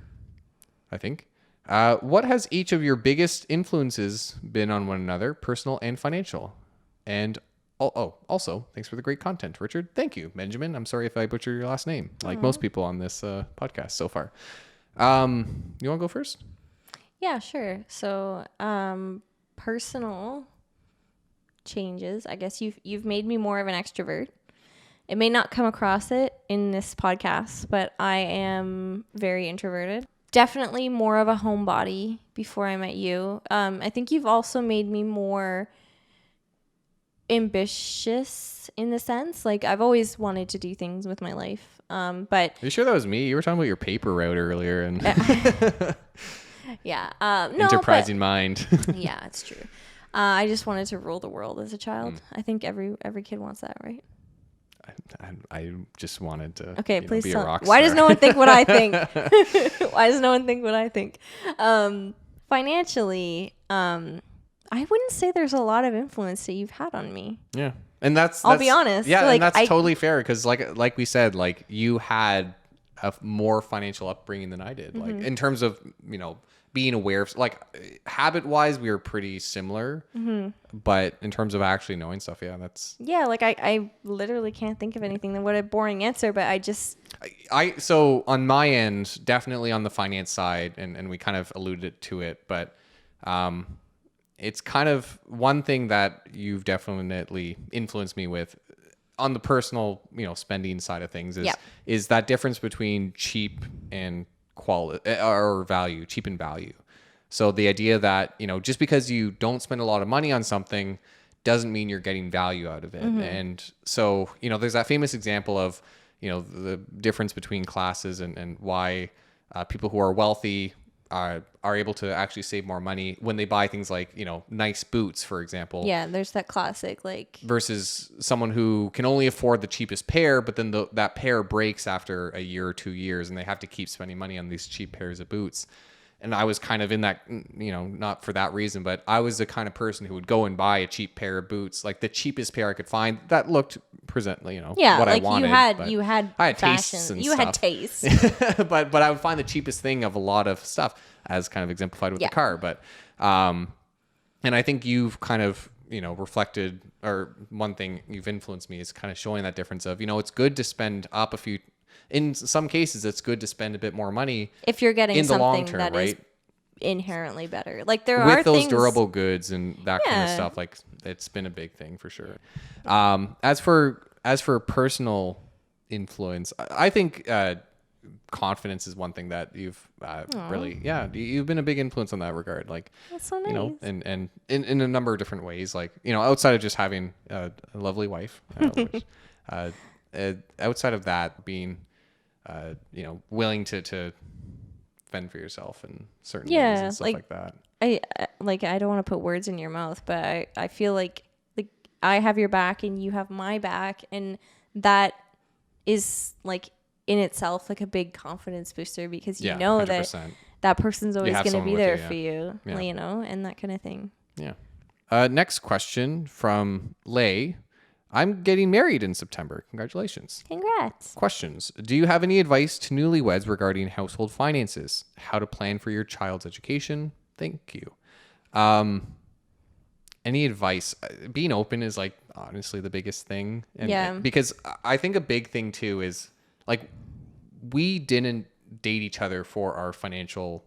I think. What has each of your biggest influences been on one another, personal and financial? And also, thanks for the great content, Richard. Thank you, Benjamin. I'm sorry if I butchered your last name, like most people on this podcast so far. You want to go first?
Yeah, sure. So, personal changes. I guess you've made me more of an extrovert. It may not come across it in this podcast, but I am very introverted. Definitely more of a homebody before I met you. I think you've also made me more ambitious in the sense. Like, I've always wanted to do things with my life. But
are you sure that was me? You were talking about your paper route earlier, and
yeah, no,
enterprising mind.
Yeah, it's true. I just wanted to rule the world as a child. I think every kid wants that, right?
I just wanted to
please
be
tell.
a rock star.
Why does no one think what I think? Why does no one think what I think? Financially, I wouldn't say there's a lot of influence that you've had on me.
Yeah. And I'll
be honest.
Yeah, like, and that's totally fair because like we said, like you had a more financial upbringing than I did. Like in terms of, you know, being aware of, like, habit wise we were pretty similar, but in terms of actually knowing stuff, that's
like I literally can't think of anything. What a boring answer, but
so on my end, definitely on the finance side, and we kind of alluded to it, but it's kind of one thing that you've definitely influenced me with on the personal, you know, spending side of things is that difference between cheap and quality or value, cheap and value. So the idea that, you know, just because you don't spend a lot of money on something doesn't mean you're getting value out of it. And so, you know, there's that famous example of, you know, the difference between classes and why people who are wealthy are able to actually save more money when they buy things like, nice boots, for example.
Yeah, there's that classic
versus someone who can only afford the cheapest pair, but then that pair breaks after a year or 2 years and they have to keep spending money on these cheap pairs of boots. And I was kind of in that, not for that reason, but I was the kind of person who would go and buy a cheap pair of boots, like the cheapest pair I could find that looked what I wanted.
You had
I had
fashion.
tastes and
you
stuff.
had taste.
but I would find the cheapest thing of a lot of stuff, as kind of exemplified with the car. But and I think you've kind of reflected, or one thing you've influenced me is kind of showing that difference of it's good to spend up a few. In some cases, it's good to spend a bit more money
if you're getting
in the
something
long term,
that
right?
is inherently better. Like there
with
are
those
things,
durable goods and that kind of stuff. Like it's been a big thing for sure. As for personal influence, I think confidence is one thing that you've really, you've been a big influence on that regard. Like,
that's so nice.
And in a number of different ways. Like outside of just having a lovely wife, which, outside of that, being willing to fend for yourself in certain ways and stuff like that.
I don't want to put words in your mouth, but I feel like I have your back and you have my back, and that is like in itself like a big confidence booster, because you know 100%. that person's always going to be there for you, and that kind of thing.
Yeah. Next question from Lay. I'm getting married in September. Congratulations.
Congrats.
Questions. Do you have any advice to newlyweds regarding household finances? How to plan for your child's education? Thank you. Any advice? Being open is like honestly the biggest thing. Because I think a big thing too is like we didn't date each other for our financial,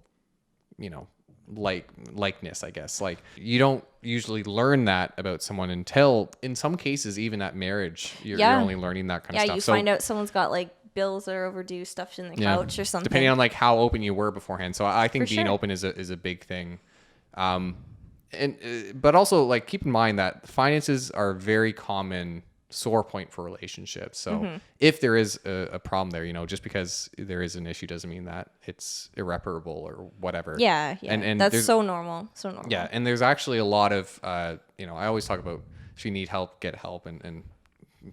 likeness, I guess. Like you don't usually learn that about someone until, in some cases, even at marriage, you're only learning that kind of stuff.
Yeah, you find out someone's got like bills that are overdue, stuffed in the couch or something.
Depending on like how open you were beforehand. So I think being open is a big thing. But also like keep in mind that finances are a very common sore point for relationships. So if there is a problem there, just because there is an issue doesn't mean that it's irreparable or whatever.
Yeah. And that's so normal. So normal.
Yeah. And there's actually a lot of, I always talk about if you need help, get help. And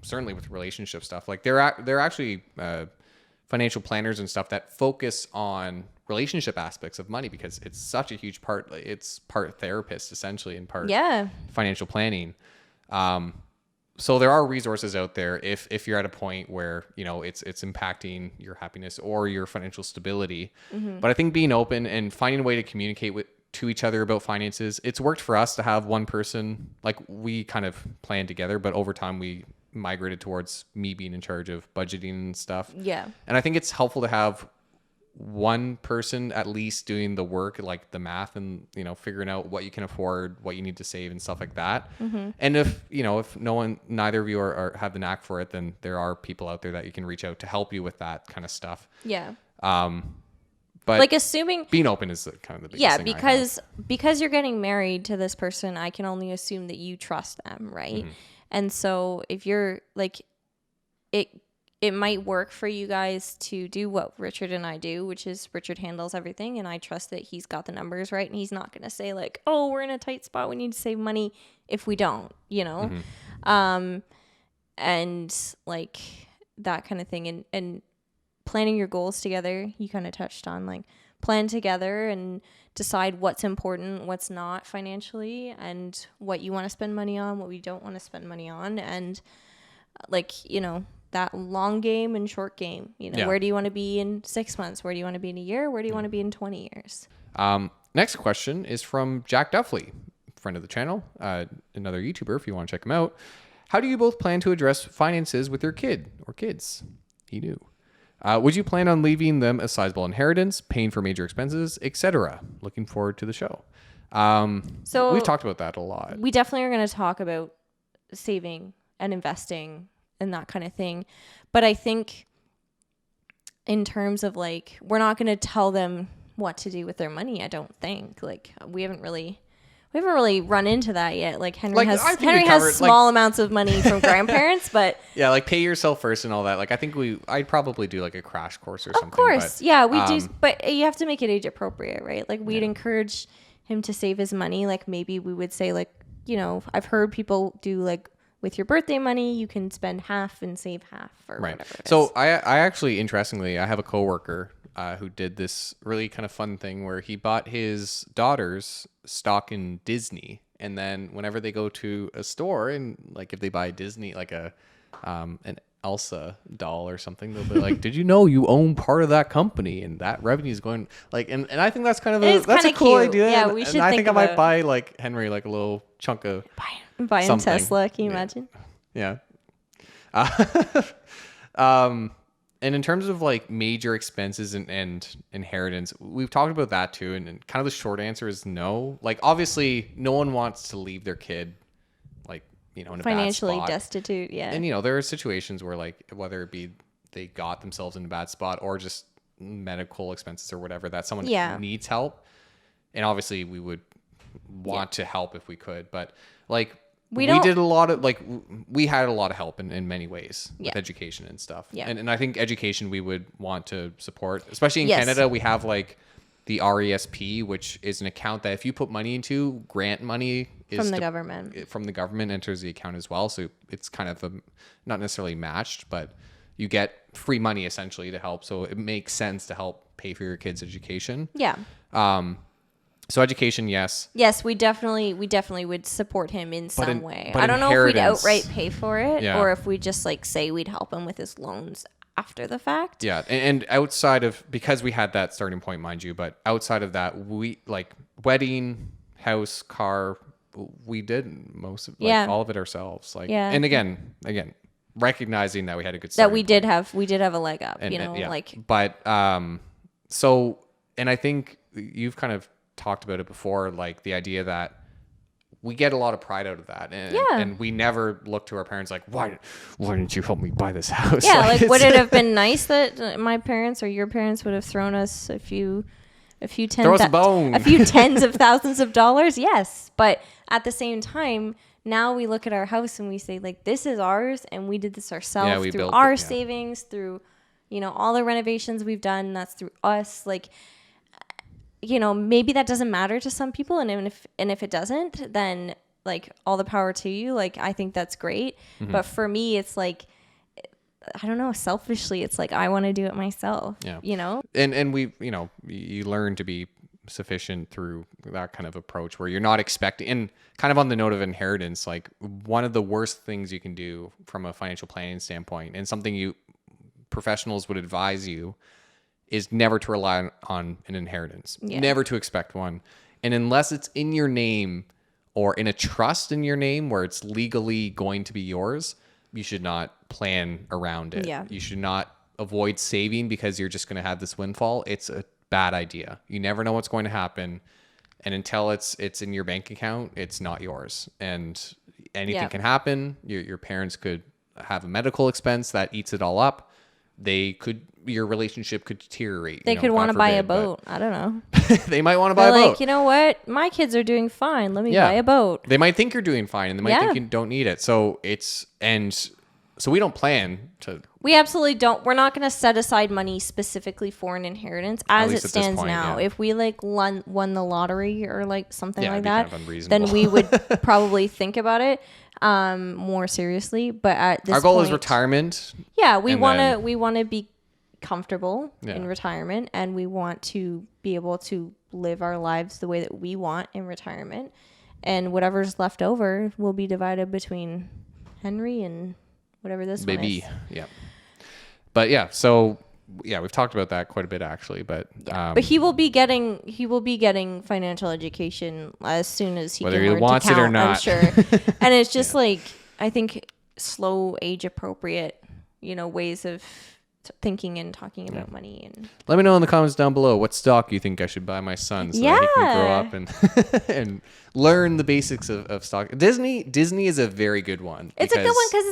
certainly with relationship stuff, like there are actually financial planners and stuff that focus on relationship aspects of money, because it's such a huge part. It's part therapist essentially and part financial planning. So there are resources out there if you're at a point where, it's impacting your happiness or your financial stability. But I think being open and finding a way to communicate to each other about finances, it's worked for us to have one person, like we kind of planned together, but over time we migrated towards me being in charge of budgeting and stuff. Yeah. And I think it's helpful to have one person at least doing the work, like the math and, figuring out what you can afford, what you need to save and stuff like that. And if neither of you have the knack for it, then there are people out there that you can reach out to help you with that kind of stuff. Yeah. But
like assuming
being open is kind of the biggest thing.
Because you're getting married to this person, I can only assume that you trust them. Right. And so if you're like, it might work for you guys to do what Richard and I do, which is Richard handles everything, and I trust that he's got the numbers right, and he's not going to say like, oh, we're in a tight spot, we need to save money if we don't, and like that kind of thing. And planning your goals together, you kind of touched on, like plan together and decide what's important, what's not financially, and what you want to spend money on, what we don't want to spend money on, and like, that long game and short game, where do you want to be in 6 months? Where do you want to be in a year? Where do you want to be in 20 years?
Next question is from Jack Duffley, friend of the channel, another YouTuber, if you want to check him out. How do you both plan to address finances with your kid or kids? He knew. Would you plan on leaving them a sizable inheritance, paying for major expenses, etc.? Looking forward to the show. So we've talked about that a lot.
We definitely are going to talk about saving and investing and that kind of thing. But I think in terms of like, we're not going to tell them what to do with their money. I don't think, like, we haven't really We haven't really run into that yet. Like Henry
Like,
has
I think we
Henry has
covered,
small amounts of money from grandparents, but
Yeah, like pay yourself first and all that. Like I think I'd probably do like a crash course or something.
of course,
but,
yeah, we do. But you have to make it age appropriate, right? Like we'd encourage him to save his money. Like maybe we would say like, you know, I've heard people do like with your birthday money, you can spend half and save half or
Right.
whatever.
So I actually, interestingly, I have a coworker who did this really kind of fun thing where he bought his daughter's stock in Disney, and then whenever they go to a store and like if they buy Disney like an Elsa doll or something, they'll be like, "Did you know you own part of that company and that revenue is going like?" And I think that's kind of that's a cool
cute.
idea.
Yeah,
and,
we
and
should
I
think
think I might
about-
buy like Henry like a little chunk of
buying
something.
Tesla, can you imagine?
Yeah. And in terms of like major expenses and inheritance, we've talked about that too. And kind of the short answer is no. Like obviously, no one wants to leave their kid, like in a
Financially
bad spot.
destitute, yeah.
And there are situations where like whether it be they got themselves in a bad spot or just medical expenses or whatever that someone needs help. And obviously, we would want to help if we could, but like. We did a lot of we had a lot of help in many ways with education and stuff.
Yeah.
And I think education we would want to support, especially in Canada. We have like the RESP, which is an account that if you put money into, grant money is
From the government
enters the account as well. So it's kind of not necessarily matched, but you get free money essentially to help. So it makes sense to help pay for your kids' education.
Yeah.
So education, yes.
Yes, we definitely would support him in some way.
but
I don't know if we'd
inheritance-
outright pay for it
Yeah.
or if we just like say we'd help him with his loans after the fact.
Yeah, and outside of, because we had that starting point, mind you, but outside of that, we like wedding, house, car, we did most of all of it ourselves. Like, and again, recognizing that we had a good
That we did have a leg up,
But so, and I think you've kind of talked about it before, like the idea that we get a lot of pride out of that, and we never look to our parents like, why didn't you help me buy this house?
Yeah, like would it have been nice that my parents or your parents would have thrown us a few
throw us a bone,
a few tens of thousands of dollars? Yes, but at the same time, now we look at our house and we say like, this is ours, and we did this ourselves through our savings, through all the renovations we've done. That's through us, like. Maybe that doesn't matter to some people, and if it doesn't, then like all the power to you. Like I think that's great, but for me, it's like I don't know. Selfishly, it's like I want to do it myself.
Yeah. And we, you learn to be sufficient through that kind of approach where you're not expecting. And kind of on the note of inheritance, like one of the worst things you can do from a financial planning standpoint, and something professionals would advise you, is never to rely on an inheritance, never to expect one. And unless it's in your name or in a trust in your name where it's legally going to be yours, you should not plan around it.
Yeah.
You should not avoid saving because you're just going to have this windfall. It's a bad idea. You never know what's going to happen. And until it's in your bank account, it's not yours. And anything can happen. Your parents could have a medical expense that eats it all up. Your relationship could deteriorate.
They could want to buy a boat. I don't know.
They might want to buy a boat.
Like, you know what? My kids are doing fine. Let me buy a boat.
They might think you're doing fine, and they might think you don't need it. So so we don't plan to.
We absolutely don't. We're not going to set aside money specifically for an inheritance as it stands now. If we like won the lottery or like something like that, then we would probably think about it more seriously. But at this
our goal
point,
is retirement.
Yeah, we want to be comfortable in retirement, and we want to be able to live our lives the way that we want in retirement, and whatever's left over will be divided between Henry and whatever this one is.
But we've talked about that quite a bit actually, but
he will be getting financial education as soon as he
whether
can
he
learn
wants
to count,
it or not.
I'm sure. And it's just like, I think slow, age appropriate, ways of thinking and talking about money. And
let me know in the comments down below what stock you think I should buy my son so that he can grow up and learn the basics of stock. Disney is a very good one.
It's a good one because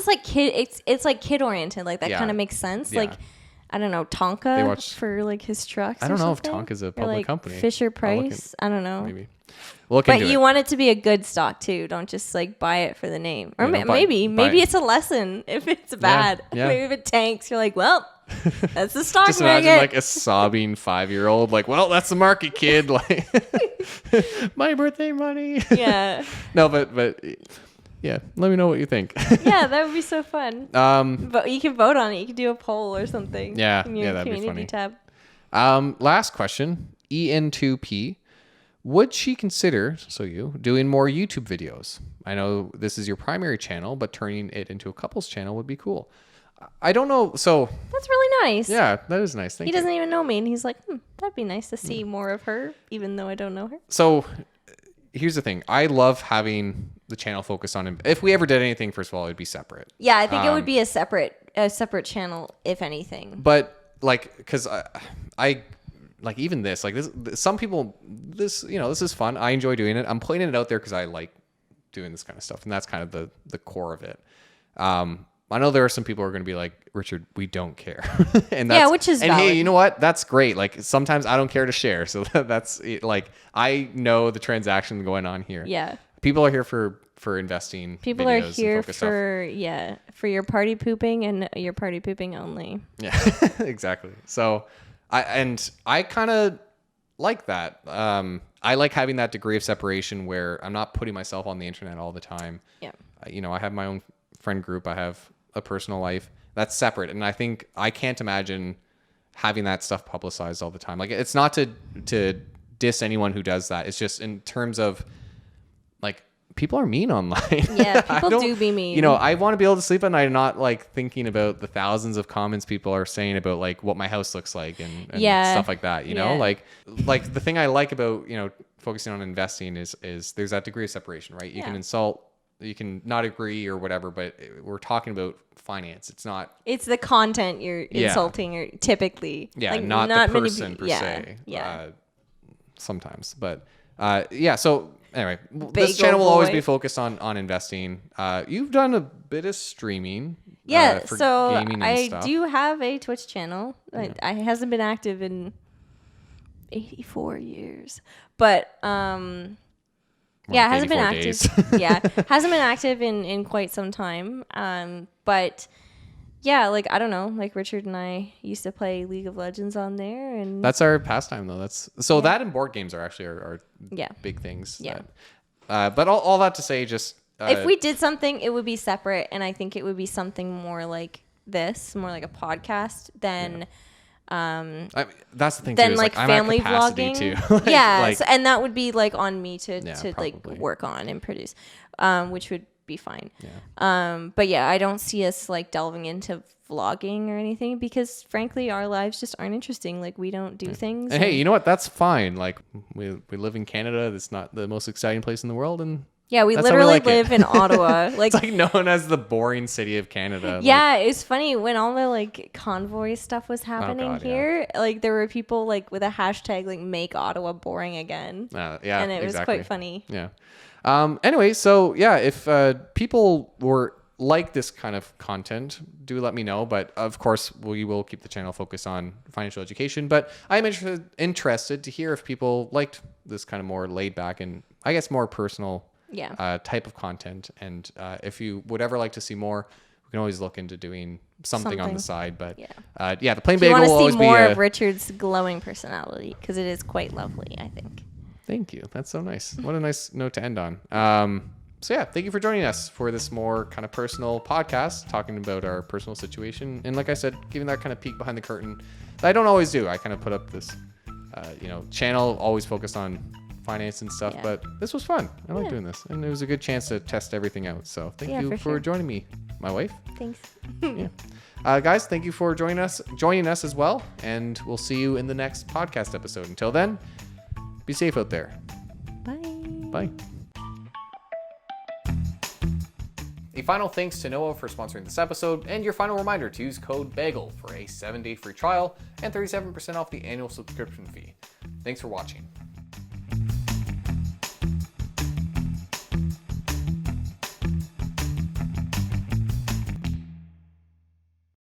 it's like kid oriented. Like that kind of makes sense. Like I don't know, Tonka for like his trucks.
I don't know if Tonka's a public
like
company.
Fisher Price. I don't know.
Maybe. We'll look into
But you want it to be a good stock too. Don't just like buy it for the name. Or maybe it's a lesson if it's bad.
Yeah.
Maybe if it tanks, you're like, well, that's the stock
Just
market.
imagine like a sobbing 5-year-old, like, well, that's the market, kid. Like, my birthday money.
Yeah.
No, but yeah, let me know what you think.
Yeah, that would be so fun. But you can vote on it. You can do a poll or something.
Yeah,
in your
that'd be
community
funny.
tab.
Last question, EN2P. Would she consider, doing more YouTube videos? I know this is your primary channel, but turning it into a couples channel would be cool. I don't know. So
that's really nice.
Yeah, that is nice. Thank you.
He doesn't even know me, and he's like, that'd be nice to see more of her, even though I don't know her.
So here's the thing. I love having the channel focused on him. If we ever did anything, first of all, it'd be separate.
Yeah, I think it would be a separate channel, if anything.
But like, because I like even this, like this, some people, this is fun. I enjoy doing it. I'm putting it out there because I like doing this kind of stuff, and that's kind of the core of it. I know there are some people who are going to be like, Richard, we don't care. And that's,
which is valid.
Hey, you know what? That's great. Like sometimes I don't care to share. So that's like, I know the transaction going on here.
Yeah.
People are here for investing.
People are here for your party pooping and your party pooping only.
Yeah, exactly. So I kind of like that. I like having that degree of separation where I'm not putting myself on the internet all the time.
Yeah.
I have my own friend group. I have a personal life that's separate. And I think I can't imagine having that stuff publicized all the time. Like it's not to diss anyone who does that. It's just in terms of like people are mean online.
Yeah, people do be mean.
I want to be able to sleep at night and not like thinking about the thousands of comments people are saying about like what my house looks like and stuff like that. You know, like the thing I like about, focusing on investing is there's that degree of separation, right? You can insult, you can not agree or whatever, but we're talking about finance. It's the
content you're insulting or typically.
Yeah,
like,
not the person per se.
Yeah.
Sometimes. But so anyway, this channel will always be focused on investing. You've done a bit of streaming. For
so
gaming and
I
stuff.
do have a Twitch channel. Yeah. I hasn't been active in 84 years. But it hasn't been active. Hasn't been active in quite some time. But yeah, like I don't know, like Richard and I used to play League of Legends on there, and
that's our pastime though. That and board games are actually our big things.
Yeah.
But all that to say, just
if we did something, it would be separate, and I think it would be something more like this, more like a podcast than.
Yeah. That's the thing
then
too,
like
I'm
family
at capacity
vlogging
too.
And that would be like on me to
probably.
like work on and produce, which would be fine.
Yeah.
But yeah, I don't see us like delving into vlogging or anything because frankly our lives just aren't interesting. Like we don't do things.
And hey, you know what? That's fine. Like we live in Canada. That's not the most exciting place in the world, and
yeah, we literally live in Ottawa. Like
it's like known as the boring city of Canada.
Yeah, it's funny when all the like convoy stuff was happening here. Yeah. Like there were people like with a hashtag like "Make Ottawa Boring Again." And it was quite funny.
Yeah. Anyway, so yeah, if people were like this kind of content, do let me know. But of course, we will keep the channel focused on financial education. But I'm interested to hear if people liked this kind of more laid back and I guess more personal. Type of content, and if you would ever like to see more, we can always look into doing something on the side. But the Plain Bagel will always be.
You want to see more of Richard's glowing personality because it is quite lovely, I think.
Thank you. That's so nice. What a nice note to end on. So yeah, thank you for joining us for this more kind of personal podcast, talking about our personal situation, and like I said, giving that kind of peek behind the curtain that I don't always do. I kind of put up this, channel always focused on finance and stuff, but this was fun. I like doing this, and it was a good chance to test everything out. So thank you for joining me, my wife.
Thanks.
Guys, thank you for joining us as well, and we'll see you in the next podcast episode. Until then, be safe out there. Bye. A final thanks to Noah for sponsoring this episode, and your final reminder to use code BAGEL for a 7-day free trial and 37% off the annual subscription fee. Thanks for watching.